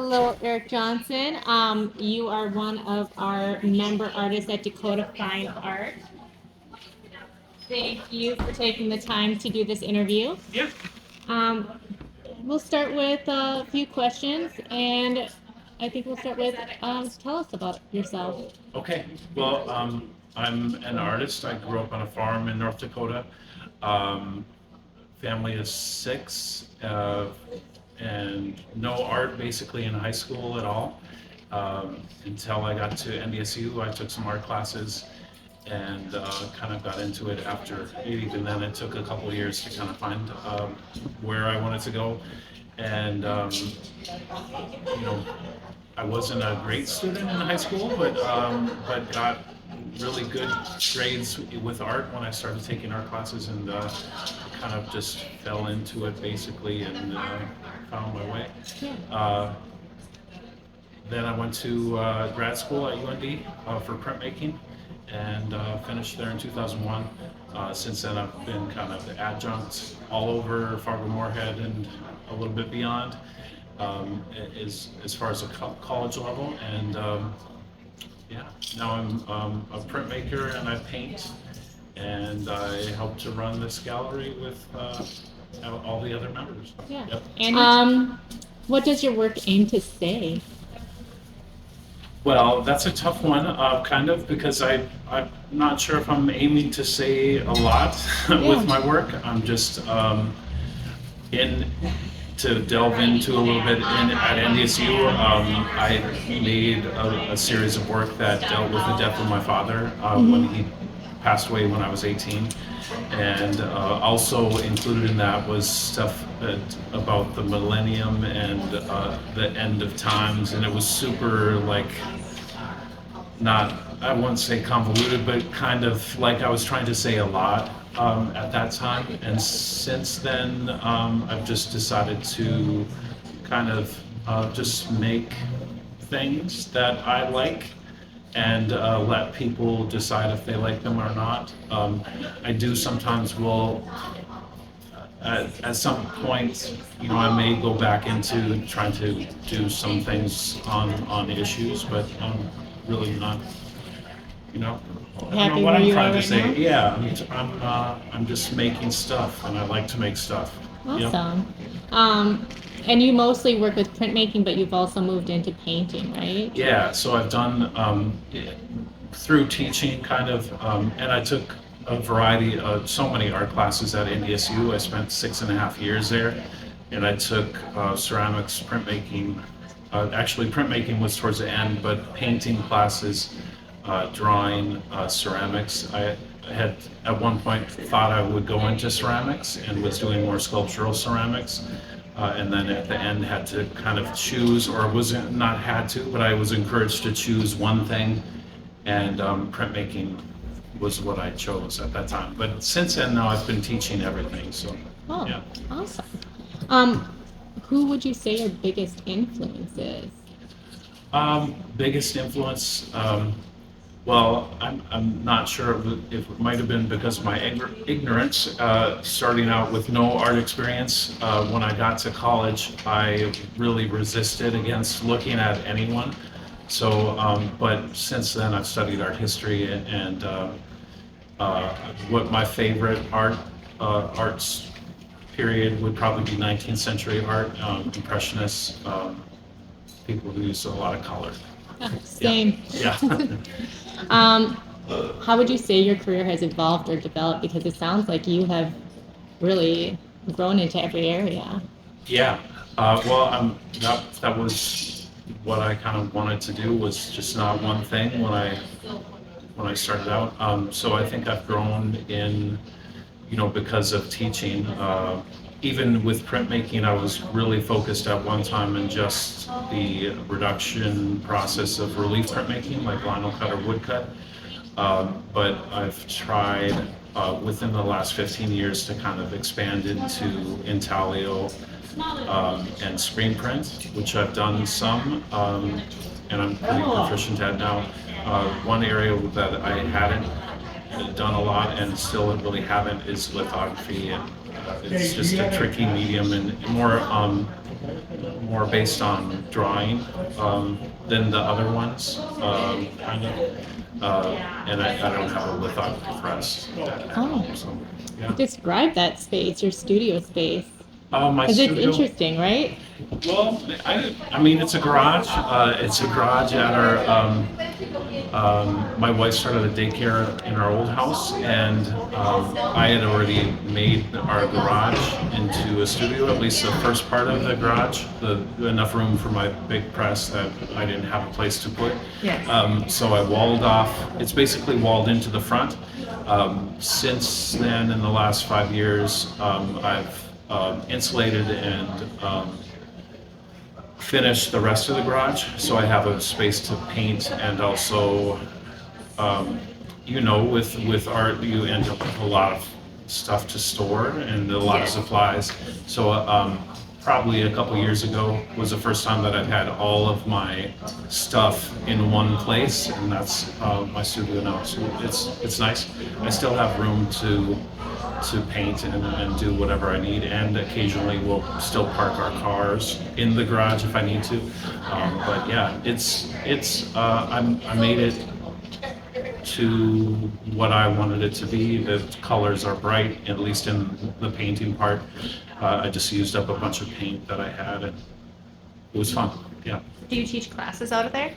Hello, Eric Johnson. You are one of our member artists at Dakota Fine Art. Thank you for taking the time to do this interview. Yeah. Um, we'll start with a few questions, and I think we'll start with tell us about yourself. Okay. Well, I'm an artist. I grew up on a farm in North Dakota. Um, Family is six, and no art basically in high school at all. Until I got to NDSU, I took some art classes and kind of got into it after. Even then, it took a couple of years to kind of find where I wanted to go. And you know, I wasn't a great student in high school, but got really good grades with art when I started taking art classes, and kind of just fell into it basically, and found my way. Yeah. Uh, then I went to grad school at UND for printmaking, and finished there in 2001. Since then, I've been kind of adjunct all over Fargo-Moorhead and a little bit beyond, as far as a college level. And yeah, now I'm a printmaker and I paint, and I help to run this gallery with all the other members. Yeah. Yep. And what does your work aim to say? Well, that's a tough one, kind of, because I'm not sure if I'm aiming to say a lot with my work. I'm just in to delve into a little bit at NDSU. I made a series of work that dealt with the death of my father when he passed away when I was 18. And also included in that was stuff about the millennium and the end of times, and it was super, like, not, I wouldn't say convoluted, but kind of like I was trying to say a lot at that time. And since then, I've just decided to kind of just make things that I like, and let people decide if they like them or not. I do sometimes will, at some point, I may go back into trying to do some things on issues, but really not, I don't know Happy what where I'm you trying are to right say. now? Yeah, I'm just making stuff, and I like to make stuff. Yep. Awesome. And you mostly work with printmaking, but you've also moved into painting, right? Yeah, so I've done through teaching kind of, and I took a variety of so many art classes at NDSU. I spent 6.5 years there, and I took ceramics, printmaking. Actually, printmaking was towards the end, but painting classes, drawing, ceramics. I had at one point thought I would go into ceramics and was doing more sculptural ceramics. And then at the end had to kind of choose, or was not had to, but I was encouraged to choose one thing, and printmaking was what I chose at that time. But since then, now I've been teaching everything. So Oh, yeah. awesome. Who would you say your biggest influence is? Biggest influence. Well, I'm not sure if it might have been because of my ignorance, starting out with no art experience. When I got to college, I really resisted against looking at anyone. So, but since then, I've studied art history, and what my favorite arts period would probably be 19th century art, Impressionists, people who use a lot of color. Same. Yeah. How would you say your career has evolved or developed? Because it sounds like you have really grown into every area. Yeah. Well, that was what I kind of wanted to do, was just not one thing when I started out. So I think I've grown in, because of teaching. Even with printmaking, I was really focused at one time in just the reduction process of relief printmaking, like vinyl cut or wood cut. But I've tried within the last 15 years to kind of expand into intaglio and screen print, which I've done some, and I'm pretty proficient at now. One area that I hadn't done a lot and still really haven't is lithography, and it's just a tricky medium and more more based on drawing than the other ones, kind of. And I don't have a lithography press. Oh. So, yeah. Describe that space, your studio space. My Because it's studio. interesting, right? Well, I mean, it's a garage. It's a garage at our. My wife started a daycare in our old house, and I had already made our garage into a studio. At least the first part of the garage, enough room for my big press that I didn't have a place to put. Yes. So I walled off. It's basically walled into the front. Since then, in the last 5 years, I've insulated and finished the rest of the garage, so I have a space to paint and also, with art you end up with a lot of stuff to store and a lot of supplies. So probably a couple years ago was the first time that I've had all of my stuff in one place, and that's my studio now. So it's nice. I still have room to paint and do whatever I need, and occasionally we'll still park our cars in the garage if I need to. But yeah, I made it to what I wanted it to be. The colors are bright, at least in the painting part. I just used up a bunch of paint that I had, and it was fun. Yeah. Do you teach classes out of there?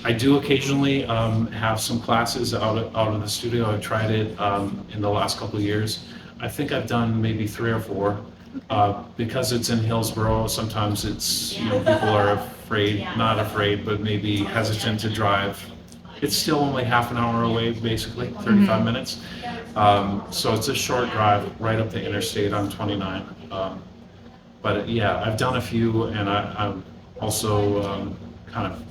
I do occasionally have some classes out of the studio. I've tried it in the last couple of years. I think I've done maybe 3 or 4. Because it's in Hillsborough, sometimes it's, people are not afraid, but maybe hesitant to drive. It's still only half an hour away, basically, 35 minutes. So it's a short drive right up the interstate on 29. But yeah, I've done a few, and I'm also kind of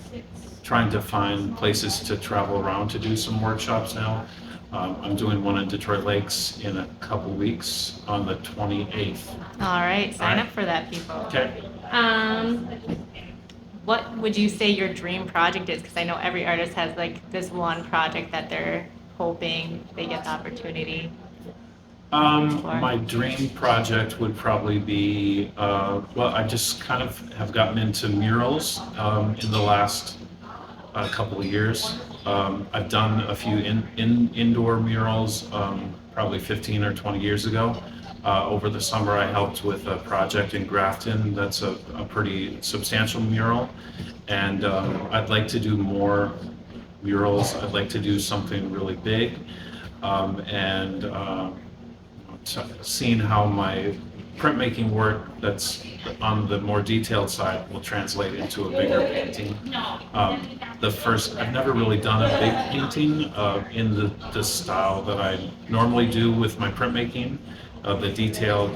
trying to find places to travel around to do some workshops now. I'm doing one in Detroit Lakes in a couple weeks on the 28th. All right, sign All right. up for that, people. Okay. What would you say your dream project is? Because I know every artist has like this one project that they're hoping they get the opportunity. My dream project would probably be, I just kind of have gotten into murals in the last couple of years. I've done a few indoor murals probably 15 or 20 years ago. Over the summer, I helped with a project in Grafton that's a pretty substantial mural, and I'd like to do more murals. I'd like to do something really big, and seeing how my printmaking work that's on the more detailed side will translate into a bigger painting. I've never really done a big painting in the style that I normally do with my printmaking, the detailed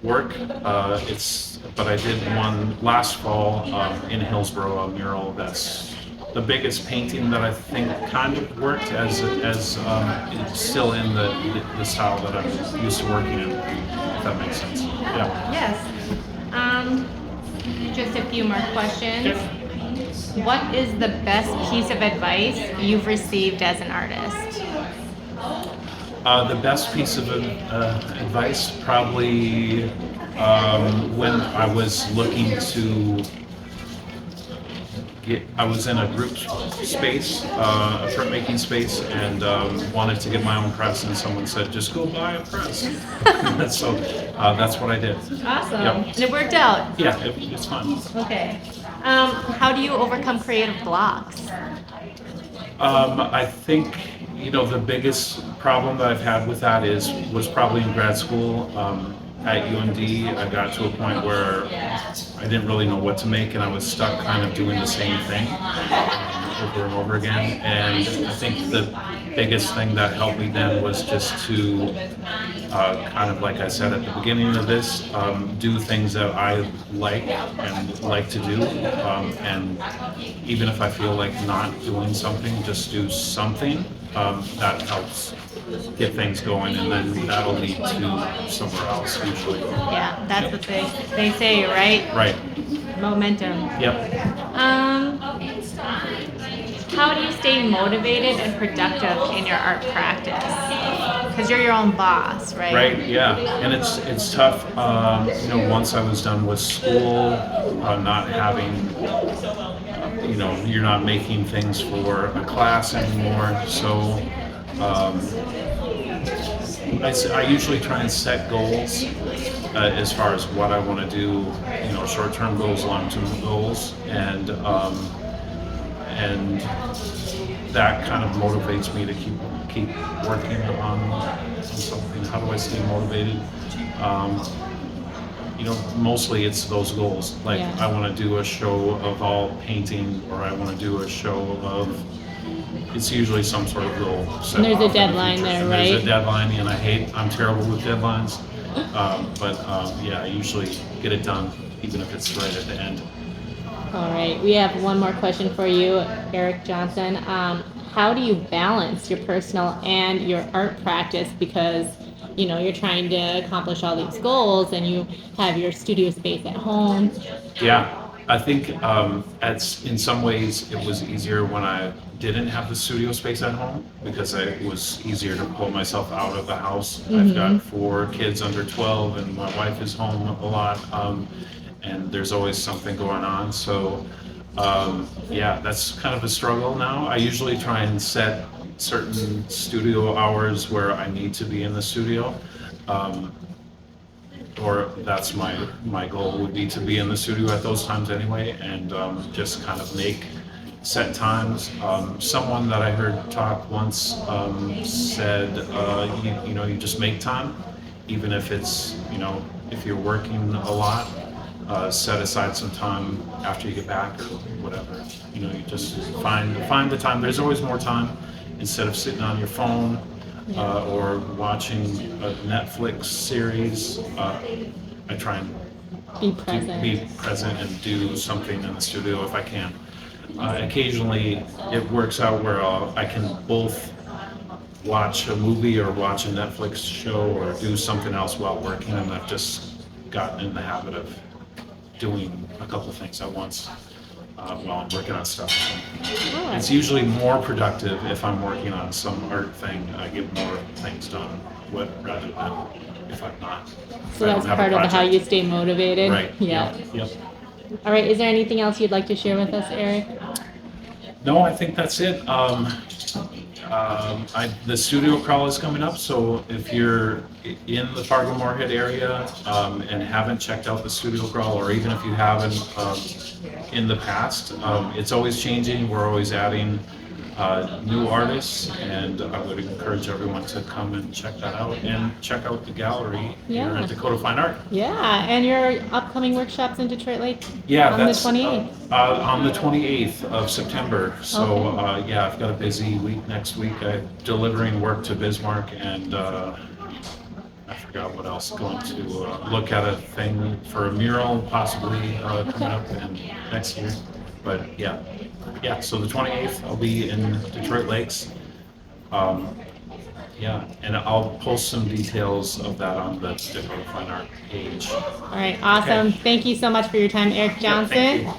work. But I did one last fall in Hillsborough, a mural that's the biggest painting that I think kind of worked as it's still in the style that I'm used to working in, if that makes sense. Yeah. Yes. Just a few more questions. What is the best piece of advice you've received as an artist? The best piece of advice probably when I was looking to I was in a group space, a printmaking space, and wanted to get my own press, and someone said, just go buy a press. So that's what I did. Awesome. Yep. And it worked out. Yeah, it's fun. Okay. How do you overcome creative blocks? I think, the biggest problem that I've had with that was probably in grad school. At UND, I got to a point where I didn't really know what to make, and I was stuck kind of doing the same thing over and over again. And I think the biggest thing that helped me then was just to kind of, like I said at the beginning of this, do things that I like and like to do. And even if I feel like not doing something, just do something. That helps get things going, and then that'll lead to somewhere else usually. Yeah, that's what they say, right? Right. Momentum. Yep. how do you stay motivated and productive in your art practice? Because you're your own boss, right? Right, yeah, and it's tough. Once I was done with school, not having, you're not making things for a class anymore. So I usually try and set goals as far as what I want to do. Short-term goals, long-term goals, and that kind of motivates me to keep working on something. How do I stay motivated? Mostly it's those goals. Like Yeah. I want to do a show of all painting, or I want to do a show of. It's usually some sort of goal. set And there's a off in the deadline future. there, And right? There's a deadline, and I'm terrible with deadlines. I usually get it done, even if it's right at the end. All right, we have one more question for you, Eric Johnson. How do you balance your personal and your art practice? Because you're trying to accomplish all these goals, and you have your studio space at home. Yeah, I think in some ways it was easier when I didn't have the studio space at home, because it was easier to pull myself out of the house. I've got 4 kids under 12, and my wife is home a lot, and there's always something going on. So that's kind of a struggle now. I usually try and set certain studio hours where I need to be in the studio. Or that's my goal would be to be in the studio at those times anyway, and just kind of make set times. Someone that I heard talk once said, you just make time, even if it's, if you're working a lot, set aside some time after you get back or whatever. You just find the time. There's always more time instead of sitting on your phone. Or watching a Netflix series. I try and Be be present and do something in the studio if I can. Occasionally, it works out where I can both watch a movie or watch a Netflix show or do something else while working, and I've just gotten in the habit of doing a couple things at once while I'm working on stuff. All right. It's usually more productive if I'm working on some art thing. I get more things done rather than if I'm not. So that's part of how you stay motivated. Right. Yeah. Yep. All right. Is there anything else you'd like to share with us, Eric? No, I think that's it. The studio crawl is coming up, so if you're in the Fargo-Moorhead area and haven't checked out the studio crawl, or even if you haven't in the past, it's always changing. We're always adding new artists, and I would encourage everyone to come and check that out, and check out the gallery here Yeah. at Dakota Fine Art. Yeah, and your upcoming workshops in Detroit Lake Yeah, on that's the 28th. On the 28th of September. So Okay. I've got a busy week next week. I'm delivering work to Bismarck, and I forgot what else. Going to look at a thing for a mural possibly coming up next year. But yeah. So the 28th I'll be in Detroit Lakes. And I'll post some details of that on the Dakota Fine Art page. All right, awesome. Okay. Thank you so much for your time, Eric Yeah, Johnson. thank you.